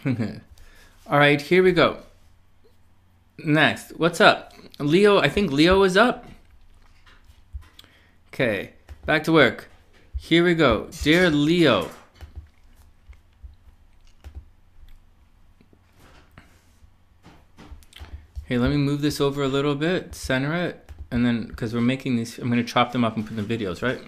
All right, here we go. Next, what's up? Leo, I think Leo is up. Okay, back to work. Here we go. Dear Leo. Hey, let me move this over a little bit, center it, and then, because we're making these, I'm going to chop them up and put in the videos, right?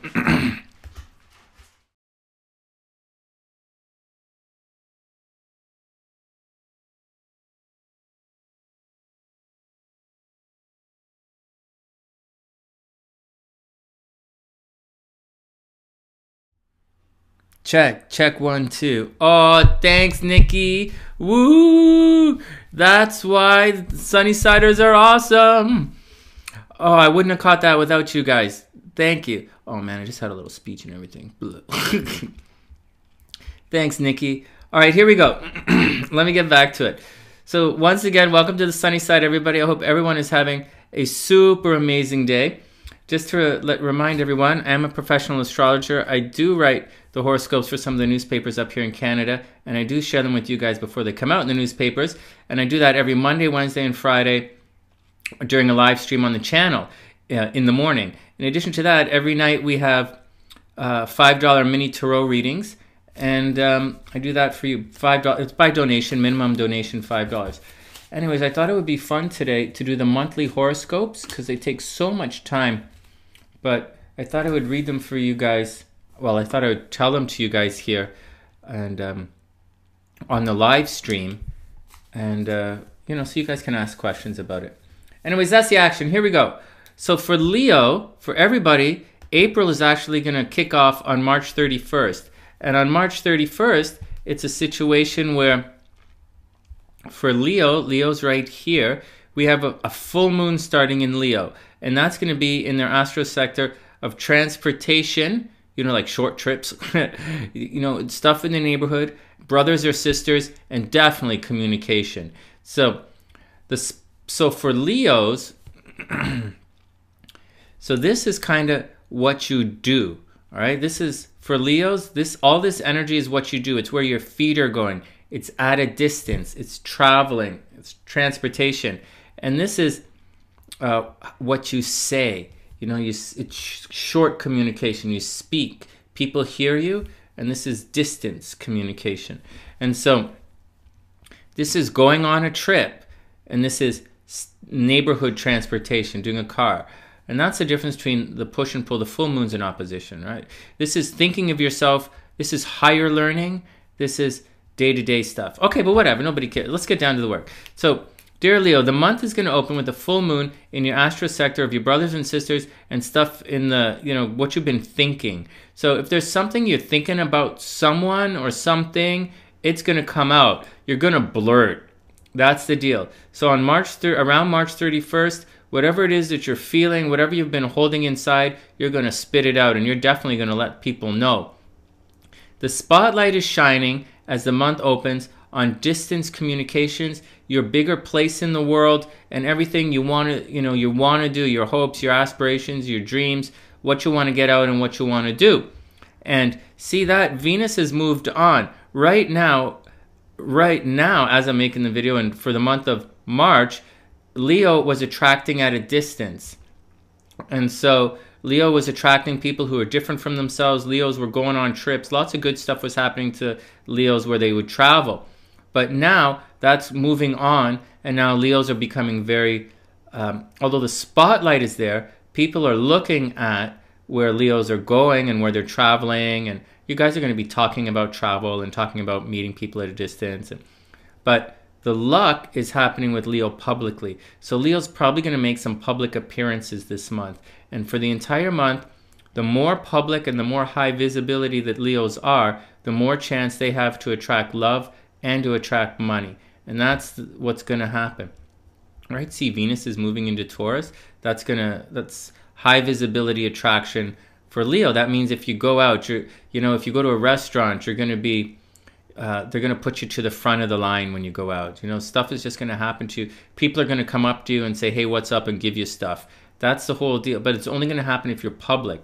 Check 1, 2. Oh, thanks, Nicci. Woo! That's why SunnySiders are awesome. Oh, I wouldn't have caught that without you guys. Thank you. Oh man, I just had a little speech and everything. Thanks, Nicci. All right, here we go. Let me get back to it. So once again, welcome to the sunny side, everybody. I hope everyone is having a super amazing day. Just to remind everyone, I'm a professional astrologer. I do write the horoscopes for some of the newspapers up here in Canada, and I do share them with you guys before they come out in the newspapers. And I do that every Monday, Wednesday, and Friday during a live stream on the channel in the morning. In addition to that, every night we have $5 mini tarot readings, and I do that for you. $5. It's by donation, minimum donation $5. Anyways, I thought it would be fun today to do the monthly horoscopes because they take so much time. But I thought I would read them for you guys. Well, I thought I would tell them to you guys here and on the live stream. And, you know, so you guys can ask questions about it. Anyways, that's the action. Here we go. So for Leo, for everybody, April is actually going to kick off on March 31st. And on March 31st, it's a situation where for Leo, Leo's right here, we have a full moon starting in Leo. And that's going to be in their astro sector of transportation, you know, like short trips, you know, stuff in the neighborhood, brothers or sisters, and definitely communication. So for Leos, so this is kind of what you do, all right? This is, for Leos, all this energy is what you do. It's where your feet are going. It's at a distance. It's traveling. It's transportation. And this is what you say. You know, it's short communication. You speak. People hear you. And this is distance communication. And so this is going on a trip. And this is neighborhood transportation, doing a car. And that's the difference between the push and pull. The full moon's in opposition, right? This is thinking of yourself. This is higher learning. This is day-to-day stuff. Okay, but whatever. Nobody cares. Let's get down to the work. So, dear Leo, the month is going to open with a full moon in your astro sector of your brothers and sisters and stuff in the, you know, what you've been thinking. So if there's something you're thinking about someone or something, it's going to come out. You're going to blurt. That's the deal. So on around March 31st, whatever it is that you're feeling, whatever you've been holding inside, you're going to spit it out, and you're definitely going to let people know. The spotlight is shining as the month opens on distance communications, your bigger place in the world, and everything you want to do, your hopes, your aspirations, your dreams, what you want to get out and what you want to do. And see that Venus has moved on. Right now, as I'm making the video, and for the month of March, Leo was attracting at a distance. And so Leo was attracting people who are different from themselves. Leos were going on trips. Lots of good stuff was happening to Leos where they would travel. But now that's moving on, and now Leos are becoming very, although the spotlight is there, people are looking at where Leos are going and where they're traveling, and you guys are going to be talking about travel and talking about meeting people at a distance. But the luck is happening with Leo publicly. So Leo's probably going to make some public appearances this month. And for the entire month, the more public and the more high visibility that Leos are, the more chance they have to attract love and to attract money. And that's what's going to happen. Right? See, Venus is moving into Taurus. That's high visibility attraction for Leo. That means if you go out, if you go to a restaurant, you're going to be they're going to put you to the front of the line when you go out. You know, stuff is just going to happen to you. People are going to come up to you and say, hey, what's up, and give you stuff. That's the whole deal. But it's only going to happen if you're public.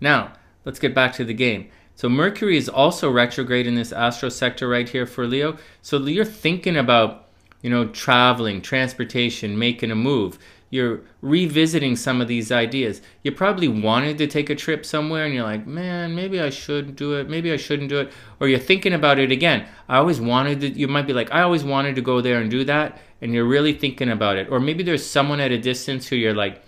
Now, let's get back to the game. So Mercury is also retrograde in this astro sector right here for Leo. So you're thinking about, you know, traveling, transportation, making a move. You're revisiting some of these ideas. You probably wanted to take a trip somewhere and you're like, man, maybe I should do it. Maybe I shouldn't do it. Or you're thinking about it again. I always wanted to, you might be like, I always wanted to go there and do that. And you're really thinking about it. Or maybe there's someone at a distance who you're like,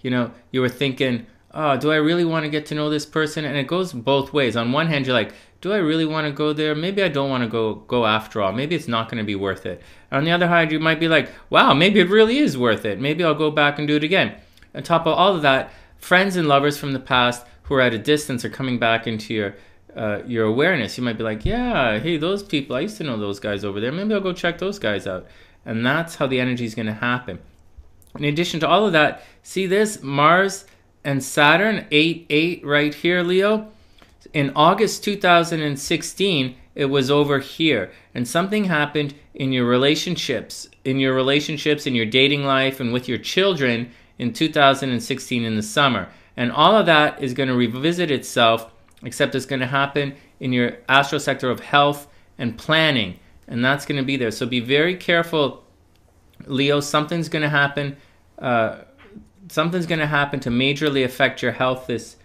you know, you were thinking, oh, do I really want to get to know this person? And it goes both ways. On one hand, you're like, do I really want to go there? Maybe I don't want to go after all. Maybe it's not going to be worth it. On the other hand, you might be like, wow, maybe it really is worth it. Maybe I'll go back and do it again. On top of all of that, friends and lovers from the past who are at a distance are coming back into your awareness. You might be like, yeah, hey, those people, I used to know those guys over there. Maybe I'll go check those guys out. And that's how the energy is going to happen. In addition to all of that, see this Mars and Saturn, 8-8 right here, Leo. In August 2016, it was over here. And something happened in your relationships, in your dating life, and with your children in 2016 in the summer. And all of that is going to revisit itself, except it's going to happen in your astro sector of health and planning. And that's going to be there. So be very careful, Leo. Something's going to happen. Something's going to happen to majorly affect your health this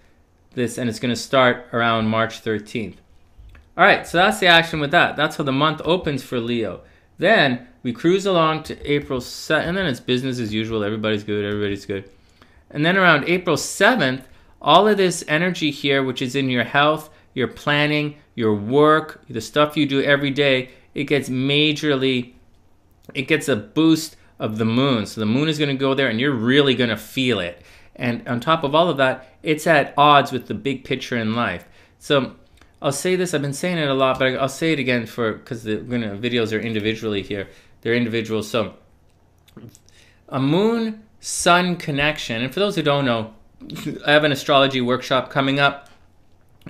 and it's going to start around March 13th. All right, so that's the action with that. That's how the month opens for Leo. Then we cruise along to April 7th, and then it's business as usual. Everybody's good. And then around April 7th, all of this energy here, which is in your health, your planning, your work, the stuff you do every day, it gets a boost of the moon. So the moon is going to go there and you're really going to feel it. And on top of all of that, it's at odds with the big picture in life. So I'll say this, I've been saying it a lot, but I'll say it again because the videos are individually here. They're individual. So a moon-sun connection, and for those who don't know, I have an astrology workshop coming up.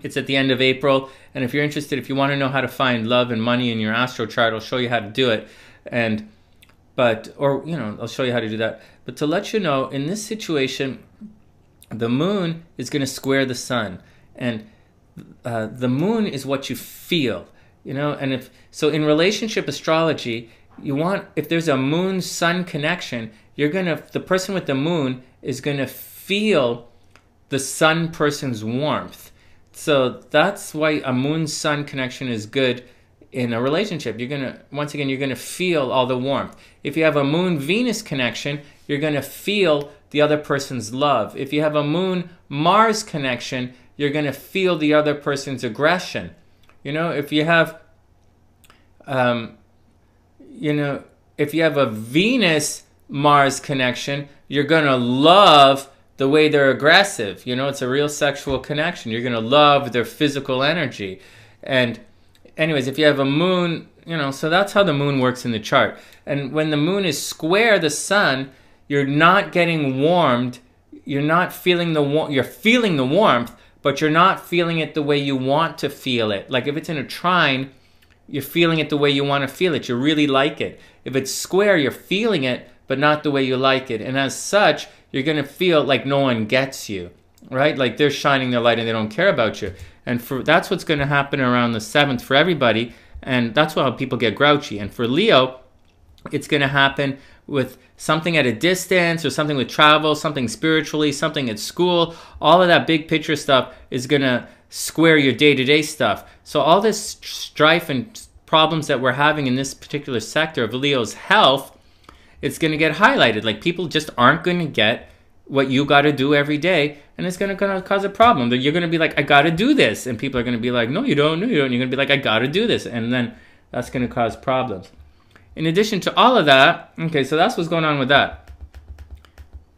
It's at the end of April. And if you're interested, if you want to know how to find love and money in your astro chart, I'll show you how to do it. I'll show you how to do that. But to let you know, in this situation, the moon is going to square the sun. And the moon is what you feel, you know. And in relationship astrology, if there's a moon-sun connection, the person with the moon is going to feel the sun person's warmth. So that's why a moon-sun connection is good in a relationship. You're going to feel all the warmth. If you have a moon-Venus connection, you're going to feel the other person's love. If you have a moon-Mars connection, you're going to feel the other person's aggression. You know, if you have a Venus-Mars connection, you're going to love the way they're aggressive. You know, it's a real sexual connection. You're going to love their physical energy. And anyways, if you have a moon, so that's how the moon works in the chart. And when the moon is square the sun, you're not getting warmed. You're not feeling you're feeling the warmth, but you're not feeling it the way you want to feel it. Like if it's in a trine, you're feeling it the way you want to feel it. You really like it. If it's square, you're feeling it, but not the way you like it. And as such, you're going to feel like no one gets you, right? Like they're shining their light and they don't care about you. And that's what's going to happen around the 7th for everybody. And that's why people get grouchy. And for Leo, it's going to happen with something at a distance or something with travel, something spiritually, something at school. All of that big picture stuff is going to square your day-to-day stuff. So all this strife and problems that we're having in this particular sector of Leo's health, it's going to get highlighted. Like people just aren't going to get what you got to do every day, and it's going to cause a problem. That you're going to be like, I got to do this, and people are going to be like, no, you don't. No, you don't. You're going to be like, I got to do this, and then that's going to cause problems. In addition to all of that, okay, so that's what's going on with that.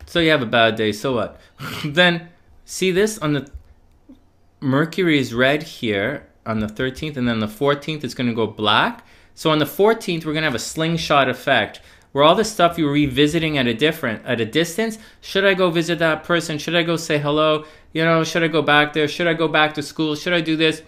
So you have a bad day, so what? Then see this on the Mercury is red here on the 13th, and then the 14th it's going to go black. So on the 14th we're going to have a slingshot effect, where all the stuff you're revisiting at a distance. Should I go visit that person? Should I go say hello? Should I go back there? Should I go back to school? Should I do this?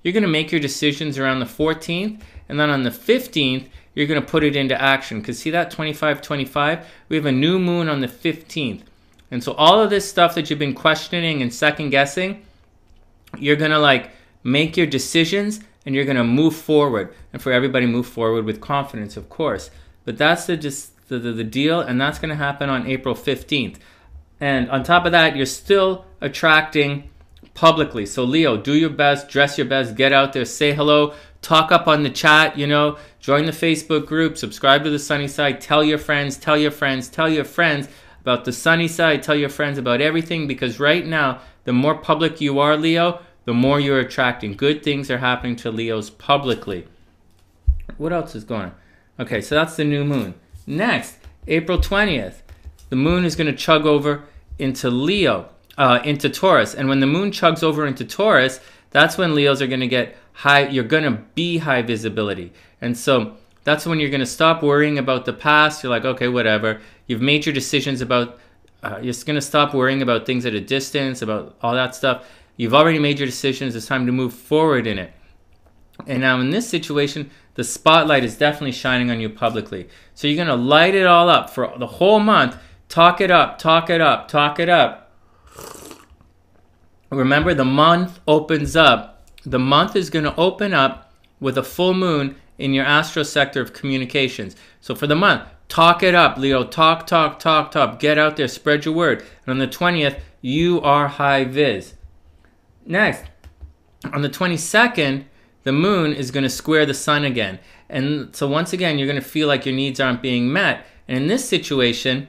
You're going to make your decisions around the 14th, and then on the 15th you're going to put it into action. Because see that 25-25? We have a new moon on the 15th. And so all of this stuff that you've been questioning and second guessing, You're going to like make your decisions and you're going to move forward. And for everybody, move forward with confidence, of course. But that's the deal, and that's going to happen on April 15th. And on top of that, you're still attracting publicly. So Leo, do your best, dress your best, get out there, say hello, talk up on the chat, you know, join the Facebook group, subscribe to the Sunny Side, tell your friends, tell your friends, tell your friends about the Sunny Side, tell your friends about everything, because right now, the more public you are, Leo, the more you're attracting. Good things are happening to Leos publicly. What else is going on? Okay, so that's the new moon. Next, April 20th, the moon is going to chug over into Leo, into Taurus. And when the moon chugs over into Taurus, that's when Leos are going to get high, you're going to be high visibility. And so that's when you're going to stop worrying about the past. You're like, okay, whatever. You've made your decisions about, you're going to stop worrying about things at a distance, about all that stuff. You've already made your decisions. It's time to move forward in it. And now in this situation, the spotlight is definitely shining on you publicly. So you're going to light it all up for the whole month. Talk it up, talk it up, talk it up. Remember, the month opens up. The month is going to open up with a full moon in your astro sector of communications. So for the month, talk it up, Leo. Talk, talk, talk, talk. Get out there, spread your word. And on the 20th, you are high vis. Next, on the 22nd, the moon is going to square the sun again. And so once again, you're going to feel like your needs aren't being met. And in this situation,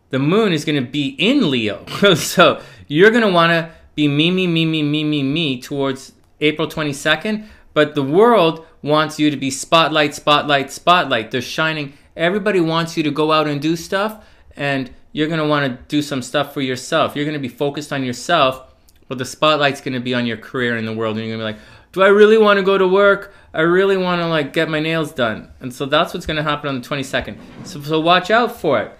the moon is going to be in Leo. So you're going to want to be me towards April 22nd. But the world wants you to be spotlight, spotlight, spotlight. They're shining. Everybody wants you to go out and do stuff. And you're going to want to do some stuff for yourself. You're going to be focused on yourself. But the spotlight's going to be on your career in the world. And you're going to be like, do I really want to go to work? I really want to like get my nails done. And so that's what's going to happen on the 22nd. So watch out for it.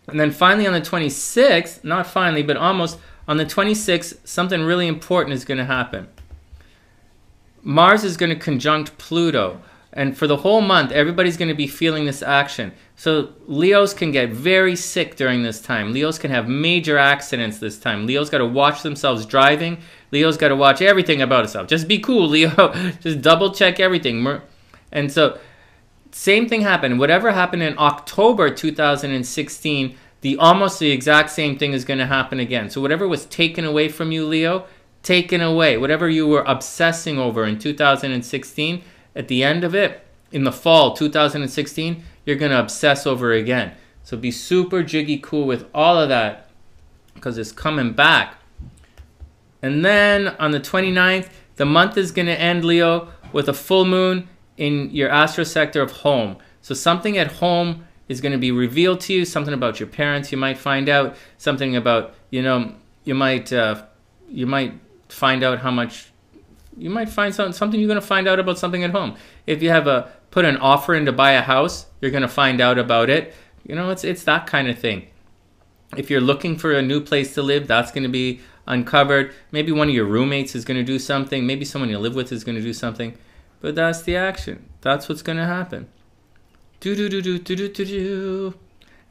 And then finally on the 26th, not finally, but almost, on the 26th, something really important is going to happen. Mars is going to conjunct Pluto. And for the whole month, everybody's going to be feeling this action. So Leos can get very sick during this time. Leos can have major accidents this time. Leos got to watch themselves driving. Leo's got to watch everything about itself. Just be cool, Leo. Just double check everything. And so same thing happened. Whatever happened in October 2016, almost the exact same thing is going to happen again. So whatever was taken away from you, Leo, taken away. Whatever you were obsessing over in 2016, at the end of it, in the fall 2016, you're going to obsess over again. So be super jiggy cool with all of that because it's coming back. And then on the 29th, the month is going to end, Leo, with a full moon in your astro sector of home. So something at home is going to be revealed to you, something about your parents you might find out, something about, you know, you might find out how much, you might find something you're going to find out about something at home. If you have put an offer in to buy a house, you're going to find out about it. You know, it's that kind of thing. If you're looking for a new place to live, that's going to be uncovered. Maybe one of your roommates is going to do something. Maybe someone you live with is going to do something. But that's the action. That's what's going to happen.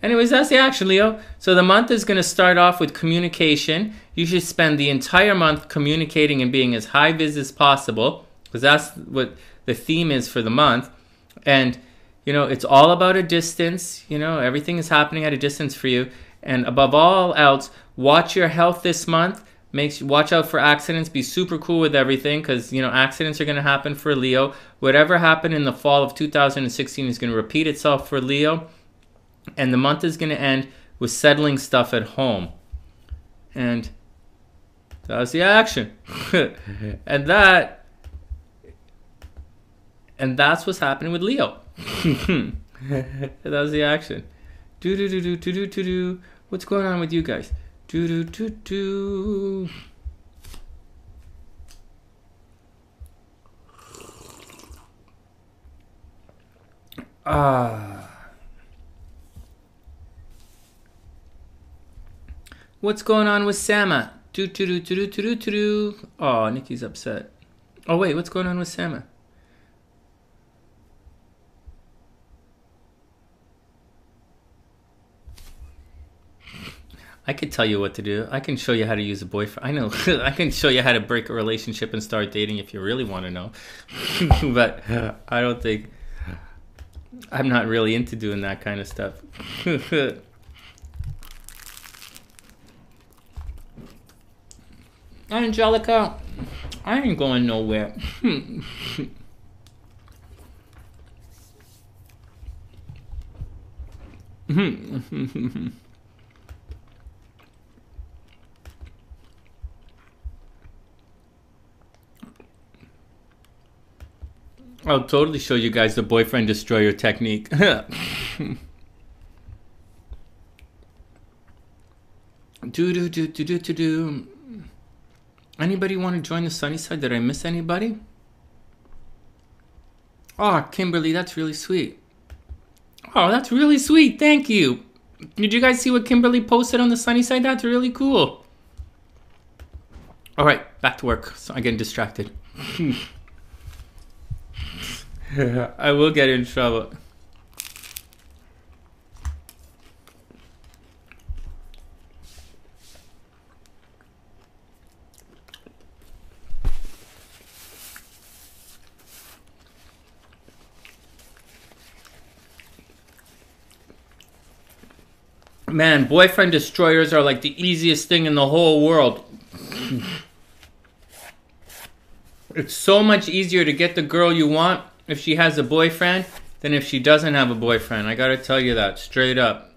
Anyways, that's the action, Leo. So the month is going to start off with communication. You should spend the entire month communicating and being as high vis as possible, because that's what the theme is for the month. And, you know, it's all about a distance. You know, everything is happening at a distance for you. And above all else, watch your health this month. Watch out for accidents. Be super cool with everything, because, you know, accidents are going to happen for Leo. Whatever happened in the fall of 2016 is going to repeat itself for Leo. And the month is going to end with settling stuff at home. And that's the action. and that's what's happening with Leo. That was the action. What's going on with you guys? What's going on with Sama? Oh, Nikki's upset. Oh wait, what's going on with Sama? I could tell you what to do. I can show you how to use a boyfriend. I know. I can show you how to break a relationship and start dating if you really want to know. But I don't think... I'm not really into doing that kind of stuff. Angelica, I ain't going nowhere. I'll totally show you guys the boyfriend destroyer technique. Do. Anybody want to join the sunny side? Did I miss anybody? Oh, Kimberly, that's really sweet. Oh, that's really sweet. Thank you. Did you guys see what Kimberly posted on the sunny side? That's really cool. All right, back to work. So I'm getting distracted. I will get in trouble. Man, boyfriend destroyers are like the easiest thing in the whole world. It's so much easier to get the girl you want if she has a boyfriend than if she doesn't have a boyfriend. I gotta tell you that straight up.